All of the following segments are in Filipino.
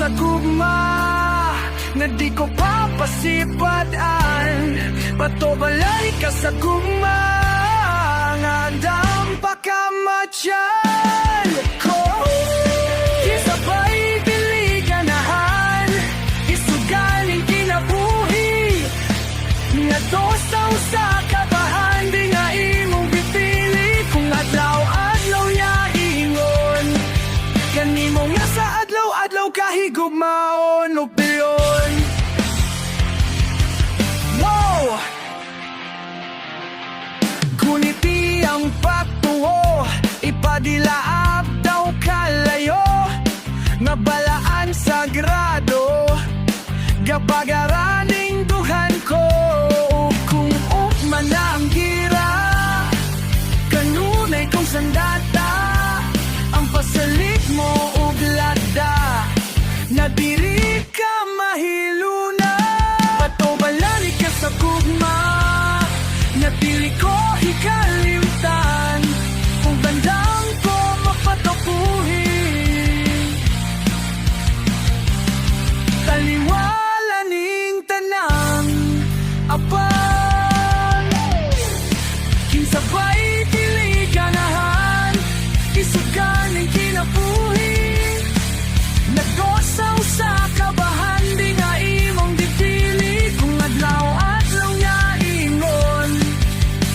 sa gugma na di ko papasipadaan. Patobalay ka sa gugma nga dam pakamatyan ko. Isabay dili ganahan, isugaling kinabuhi nga dosaw sa kabahan. Di nga imong pipili kung adlaw-adlaw ya ingon. Kanimo nga sa adlaw-adlaw kahigugmaon o pilyon. Wow! Kuniti ang pagtuo, ipadilaab daw kalayo. Nabalaan sagrado, gapagaraning duhan ko. Kung ukman na ang gira, kanunay kong sandata. Ang pasalik mo uglada, na diri ka mahiluna. Patobalari ka sa gugma, na dili ko hikalimtan. Kung bandang ko mapatapuhin, taliwala ning tanang apan. Kinsabay dili ganahan, isugaling kinabuhi. Nagdosaw sa kabahan, di nga imong dipili kung adlaw-adlaw nga ingon.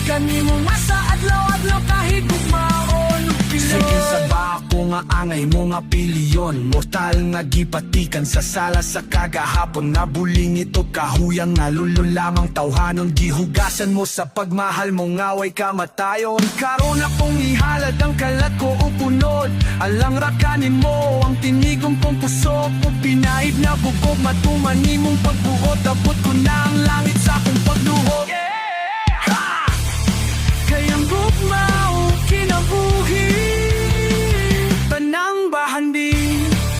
Kanimo nga sa adlaw-adlaw kahit gugmaon o pilon. Sige sa bako nga angay mo nga pilyon. Mortal nga gipatikan sa sala sa kagahapon. Nabuling ito kahuyang nga lulo lamang tawhanon. Gihugasan mo sa pagmahal mo ngaway kamatayon. Karon akong ihalad ang kalat ko upunod. Alang rakanin mo ang tinigong kong puso ko. Pinaib na bubog matuman imong pagbuhot. Abot ko na ang langit sa akong pagluhod.